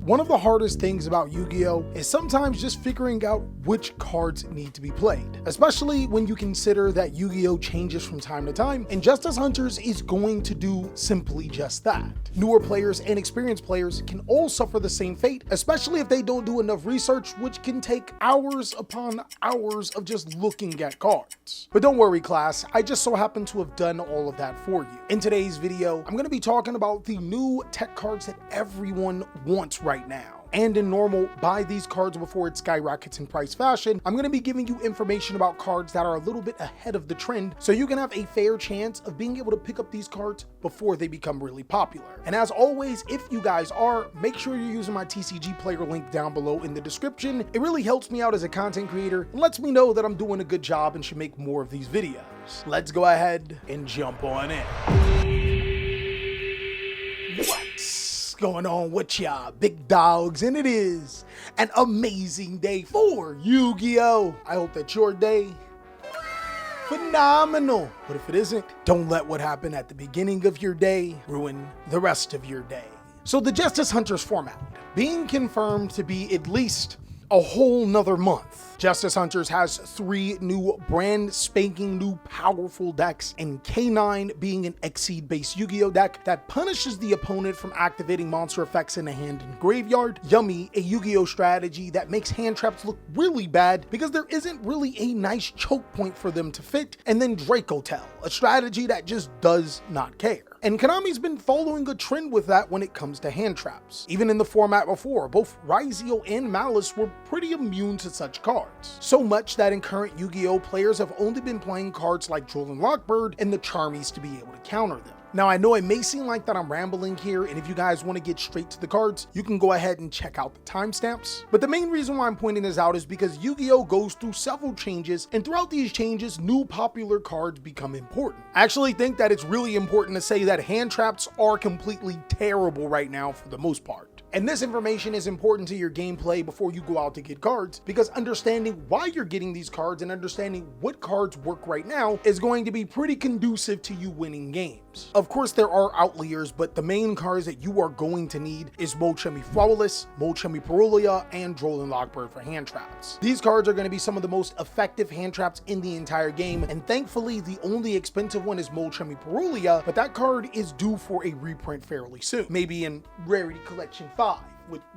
One of the hardest things about Yu-Gi-Oh! Is sometimes just figuring out which cards need to be played, especially when you consider that Yu-Gi-Oh! Changes from time to time, and Justice Hunters is going to do simply just that. Newer players and experienced players can all suffer the same fate, especially if they don't do enough research, which can take hours upon hours of just looking at cards. But don't worry, class, I just so happen to have done all of that for you. In today's video, I'm going to be talking about the new tech cards that everyone wants right now. And in normal, buy these cards before it skyrockets in price fashion, I'm going to be giving you information about cards that are a little bit ahead of the trend, so you can have a fair chance of being able to pick up these cards before they become really popular. And as always, if you guys are, make sure you're using my TCG player link down below in the description. It really helps me out as a content creator and lets me know that I'm doing a good job and should make more of these videos. Let's go ahead and jump on in. What's going on with y'all big dogs? And it is an amazing day for Yu-Gi-Oh! I hope that your day phenomenal, but if it isn't, don't let what happened at the beginning of your day ruin the rest of your day. So the Justice Hunters format being confirmed to be at least a whole nother month. Justice Hunters has 3 new brand spanking new powerful decks, and K9 being an Exceed based Yu-Gi-Oh deck that punishes the opponent from activating monster effects in the hand and graveyard. Yummy, a Yu-Gi-Oh strategy that makes hand traps look really bad because there isn't really a nice choke point for them to fit. And then Dracotel, a strategy that just does not care. And Konami's been following a trend with that when it comes to hand traps. Even in the format before, both Yugioh and Malice were pretty immune to such cards. So much that in current Yu-Gi-Oh! Players have only been playing cards like Droll and Lockbird and the Charmies to be able to counter them. Now, I know it may seem like that I'm rambling here, and if you guys want to get straight to the cards, you can go ahead and check out the timestamps. But the main reason why I'm pointing this out is because Yu-Gi-Oh! Goes through several changes, and throughout these changes, new popular cards become important. I actually think that it's really important to say that hand traps are completely terrible right now for the most part. And this information is important to your gameplay before you go out to get cards, because understanding why you're getting these cards and understanding what cards work right now is going to be pretty conducive to you winning games. Of course, there are outliers, but the main cards that you are going to need is Molchemi Flawless, Molchemi Perulia, and Droll and Lockbird for hand traps. These cards are going to be some of the most effective hand traps in the entire game, and thankfully the only expensive one is Molchemi Perulia, but that card is due for a reprint fairly soon, maybe in Rarity Collection 5,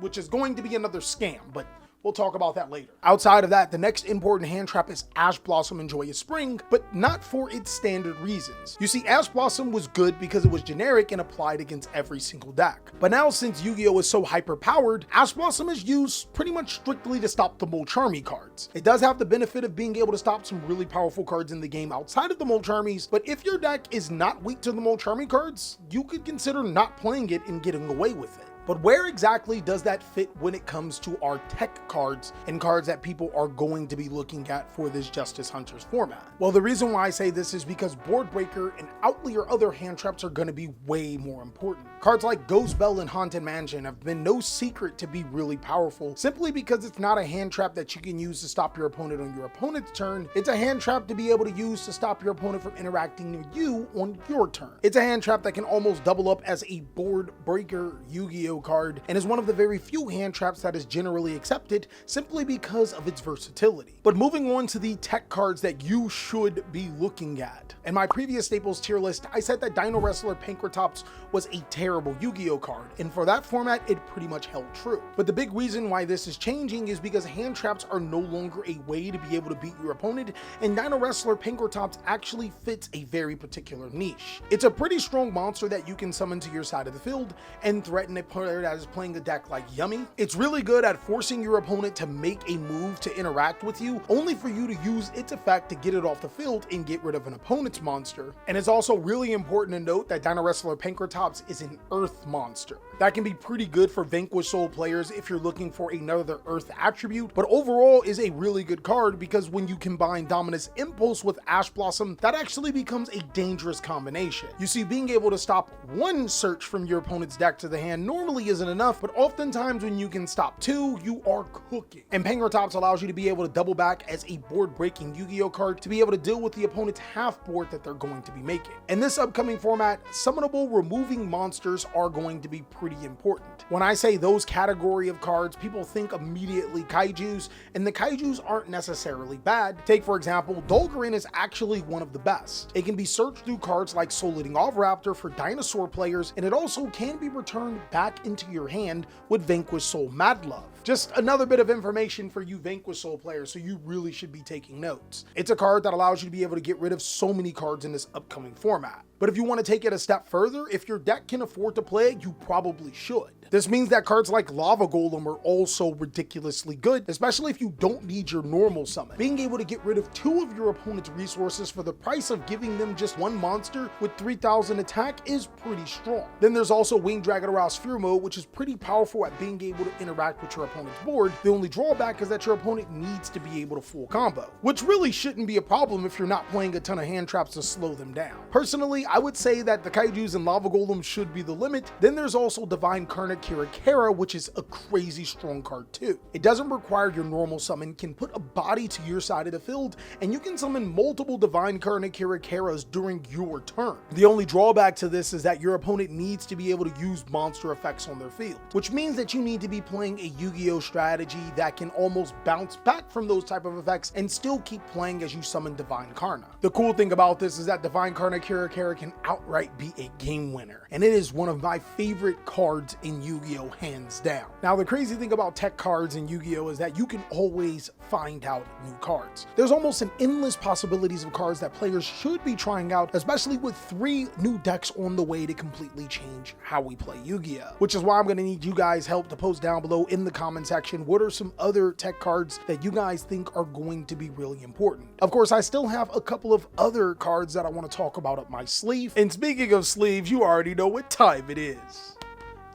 which is going to be another scam, but we'll talk about that later. Outside of that, the next important hand trap is Ash Blossom and Joyous Spring, but not for its standard reasons. You see, Ash Blossom was good because it was generic and applied against every single deck. But now, since Yu-Gi-Oh! Is so hyper-powered, Ash Blossom is used pretty much strictly to stop the Molcharmy cards. It does have the benefit of being able to stop some really powerful cards in the game outside of the Molcharmies, but if your deck is not weak to the Molcharmy cards, you could consider not playing it and getting away with it. But where exactly does that fit when it comes to our tech cards and cards that people are going to be looking at for this Justice Hunters format? Well, the reason why I say this is because Board Breaker and Outlier other hand traps are going to be way more important. Cards like Ghost Bell and Haunted Mansion have been no secret to be really powerful, simply because it's not a hand trap that you can use to stop your opponent on your opponent's turn. It's a hand trap to be able to use to stop your opponent from interacting with you on your turn. It's a hand trap that can almost double up as a Board Breaker Yu-Gi-Oh! Card, and is one of the very few hand traps that is generally accepted simply because of its versatility. But moving on to the tech cards that you should be looking at. In my previous Staples tier list, I said that Dino Wrestler Pankratops was a terrible Yu-Gi-Oh! Card, and for that format, it pretty much held true. But the big reason why this is changing is because hand traps are no longer a way to be able to beat your opponent, and Dino Wrestler Pankratops actually fits a very particular niche. It's a pretty strong monster that you can summon to your side of the field and threaten a player that is playing a deck like Yummy. It's really good at forcing your opponent to make a move to interact with you, only for you to use its effect to get it off the field and get rid of an opponent's monster. And it's also really important to note that Dino Wrestler Pankratops is an Earth monster. That can be pretty good for Vanquish Soul players if you're looking for another Earth attribute, but overall is a really good card because when you combine Dominus Impulse with Ash Blossom, that actually becomes a dangerous combination. You see, being able to stop one search from your opponent's deck to the hand normally isn't enough, but oftentimes when you can stop 2, you are cooking. And Pankratops allows you to be able to double back as a board-breaking Yu-Gi-Oh! Card to be able to deal with the opponent's half board that they're going to be making. In this upcoming format, summonable removing monsters are going to be pretty pretty important. When I say those category of cards, people think immediately kaijus, and the kaijus aren't necessarily bad. Take for example, Dolgarin is actually one of the best. It can be searched through cards like Soliding Ovraptor for dinosaur players, and it also can be returned back into your hand with Vanquished Soul Madlove. Just another bit of information for you Vanquished Soul players, so you really should be taking notes. It's a card that allows you to be able to get rid of so many cards in this upcoming format. But if you want to take it a step further, if your deck can afford to play it, you probably should. This means that cards like Lava Golem are also ridiculously good, especially if you don't need your normal summon. Being able to get rid of 2 of your opponent's resources for the price of giving them just 1 monster with 3000 attack is pretty strong. Then there's also Winged Dragon Arouse Fear Mode, which is pretty powerful at being able to interact with your opponent's board. The only drawback is that your opponent needs to be able to full combo, which really shouldn't be a problem if you're not playing a ton of hand traps to slow them down. Personally, I would say that the kaijus and Lava Golem should be the limit. Then there's also Divine Karna Kirakara, which is a crazy strong card too. It doesn't require your normal summon, can put a body to your side of the field, and you can summon multiple Divine Karna Kirakaras during your turn. The only drawback to this is that your opponent needs to be able to use monster effects on their field, which means that you need to be playing a Yu-Gi-Oh strategy that can almost bounce back from those type of effects and still keep playing as you summon Divine Karna. The cool thing about this is that Divine Karna Kirakara can outright be a game winner, and it is one of my favorite cards in Yu-Gi-Oh hands down. Now the crazy thing about tech cards in Yu-Gi-Oh is that you can always find out new cards. There's almost an endless possibilities of cards that players should be trying out, especially with 3 new decks on the way to completely change how we play Yu-Gi-Oh, which is why I'm going to need you guys' help to post down below in the comment section what are some other tech cards that you guys think are going to be really important. Of course, I still have a couple of other cards that I want to talk about up my sleeve, and speaking of sleeves, you already know what time it is.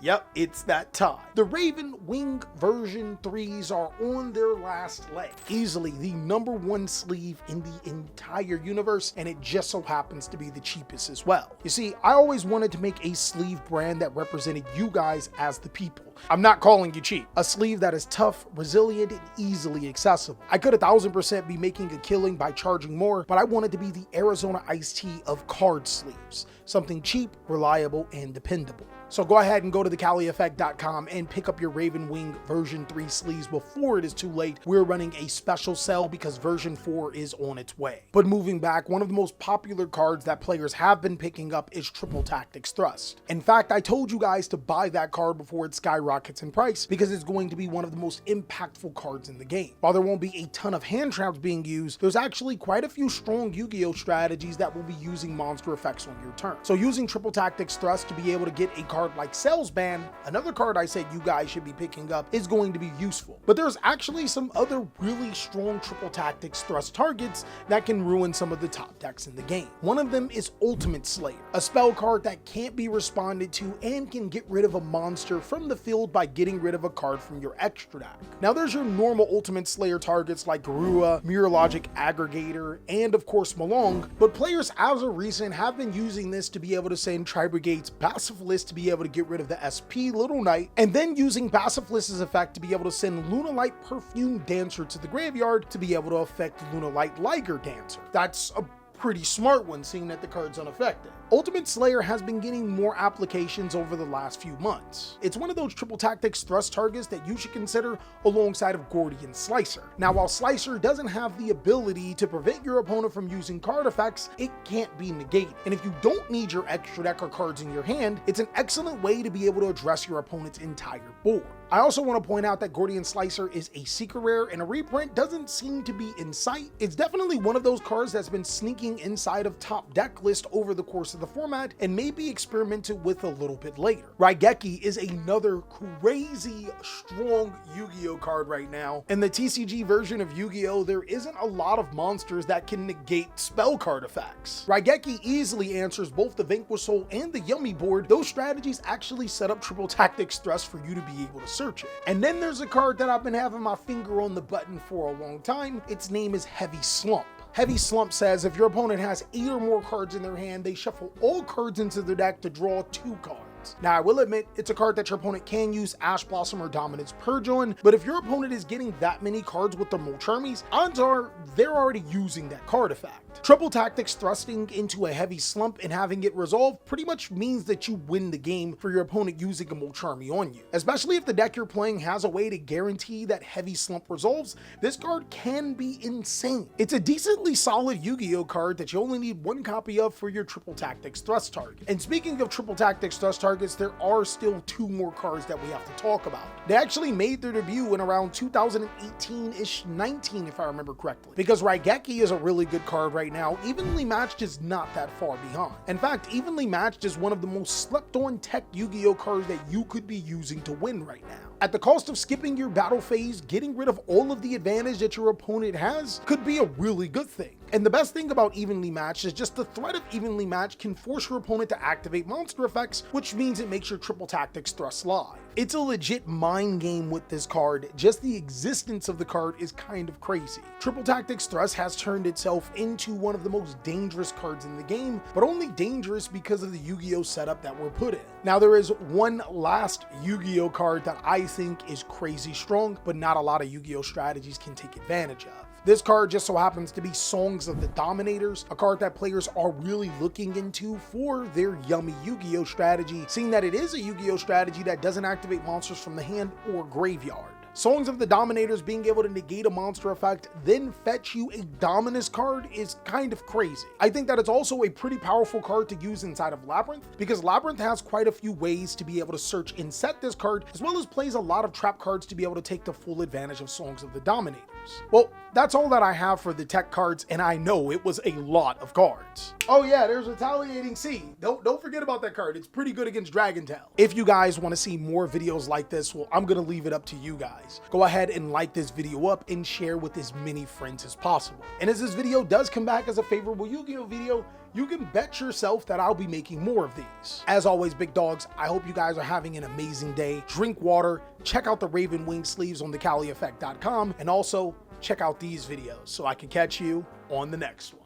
Yep, it's that time. The Raven Wing version 3s are on their last leg. Easily the #1 sleeve in the entire universe, and it just so happens to be the cheapest as well. You see, I always wanted to make a sleeve brand that represented you guys as the people. I'm not calling you cheap. A sleeve that is tough, resilient, and easily accessible. I could 1000% be making a killing by charging more, but I wanted to be the Arizona iced tea of card sleeves. Something cheap, reliable, and dependable. So go ahead and go to TheCaliEffect.com and pick up your Raven Wing version 3 sleeves before it is too late. We're running a special sale because version 4 is on its way. But moving back, one of the most popular cards that players have been picking up is Triple Tactics Thrust. In fact, I told you guys to buy that card before it skyrockets in price because it's going to be one of the most impactful cards in the game. While there won't be a ton of hand traps being used, there's actually quite a few strong Yu-Gi-Oh strategies that will be using monster effects on your turn. So using Triple Tactics Thrust to be able to get a card like Salesman, another card I said you guys should be picking up, is going to be useful. But there's actually some other really strong Triple Tactics Thrust targets that can ruin some of the top decks in the game. One of them is Ultimate Slayer, a spell card that can't be responded to and can get rid of a monster from the field by getting rid of a card from your extra deck. Now there's your normal Ultimate Slayer targets like Garua, Mirror Logic Aggregator, and of course Malong, but players as of recent have been using this to be able to send Tri-Brigade's Pacifist to be able to get rid of the SP Little Knight, and then using Pacifist's effect to be able to send Lunalight Perfume Dancer to the graveyard to be able to affect Lunalight Liger Dancer. That's a pretty smart one, seeing that the card's unaffected. Ultimate Slayer has been getting more applications over the last few months. It's one of those Triple Tactics Thrust targets that you should consider alongside of Gordian Slicer. Now, while Slicer doesn't have the ability to prevent your opponent from using card effects, it can't be negated. And if you don't need your extra deck or cards in your hand, it's an excellent way to be able to address your opponent's entire board. I also want to point out that Gordian Slicer is a secret rare, and a reprint doesn't seem to be in sight. It's definitely one of those cards that's been sneaking inside of top deck list over the course of the format and may be experimented with a little bit later. Raigeki is another crazy strong Yu-Gi-Oh card right now. In the TCG version of Yu-Gi-Oh, there isn't a lot of monsters that can negate spell card effects. Raigeki easily answers both the Vanquished Soul and the Yummy board. Those strategies actually set up Triple Tactics Thrust for you to be able to search it. And then there's a card that I've been having my finger on the button for a long time. Its name is Heavy Slump. Heavy Slump says if your opponent has 8 or more cards in their hand, they shuffle all cards into their deck to draw 2 cards. cards. Now, I will admit, it's a card that your opponent can use Ash Blossom or Dominance Purge on, but if your opponent is getting that many cards with the Molcharmies, odds are they're already using that card effect. Triple Tactics thrusting into a heavy slump and having it resolve pretty much means that you win the game for your opponent using a Molcharmy on you. Especially if the deck you're playing has a way to guarantee that heavy slump resolves, this card can be insane. It's a decently solid Yu-Gi-Oh card that you only need one copy of for your Triple Tactics thrust target. And speaking of Triple Tactics thrust targets, there are still 2 more cards that we have to talk about. They actually made their debut in around 2018-ish, 19 if I remember correctly, because Raigeki is a really good card right now. Evenly Matched is not that far behind. In fact, Evenly Matched is one of the most slept on tech Yu-Gi-Oh cards that you could be using to win right now. At the cost of skipping your battle phase, getting rid of all of the advantage that your opponent has could be a really good thing. And the best thing about Evenly Matched is just the threat of Evenly Matched can force your opponent to activate monster effects, which means it makes your Triple Tactics thrust live. It's a legit mind game with this card. Just the existence of the card is kind of crazy. Triple Tactics Thrust has turned itself into one of the most dangerous cards in the game, but only dangerous because of the Yu-Gi-Oh setup that we're put in. Now, there is one last Yu-Gi-Oh card that I think is crazy strong, but not a lot of Yu-Gi-Oh strategies can take advantage of. This card just so happens to be Songs of the Dominators, a card that players are really looking into for their yummy Yu-Gi-Oh strategy, seeing that it is a Yu-Gi-Oh strategy that doesn't activate monsters from the hand or graveyard. Songs of the Dominators being able to negate a monster effect, then fetch you a Dominus card is kind of crazy. I think that it's also a pretty powerful card to use inside of Labyrinth, because Labyrinth has quite a few ways to be able to search and set this card, as well as plays a lot of trap cards to be able to take the full advantage of Songs of the Dominators. Well, that's all that I have for the tech cards, and I know it was a lot of cards. Oh yeah, there's Retaliating Sea. Don't forget about that card. It's pretty good against Dragon Tail. If you guys want to see more videos like this, well, I'm gonna leave it up to you guys. Go ahead and like this video up and share with as many friends as possible. And as this video does come back as a favorable Yu-Gi-Oh video, you can bet yourself that I'll be making more of these. As always, big dogs, I hope you guys are having an amazing day. Drink water, check out the Raven Wing sleeves on TheCaliEffect.com, and also check out these videos so I can catch you on the next one.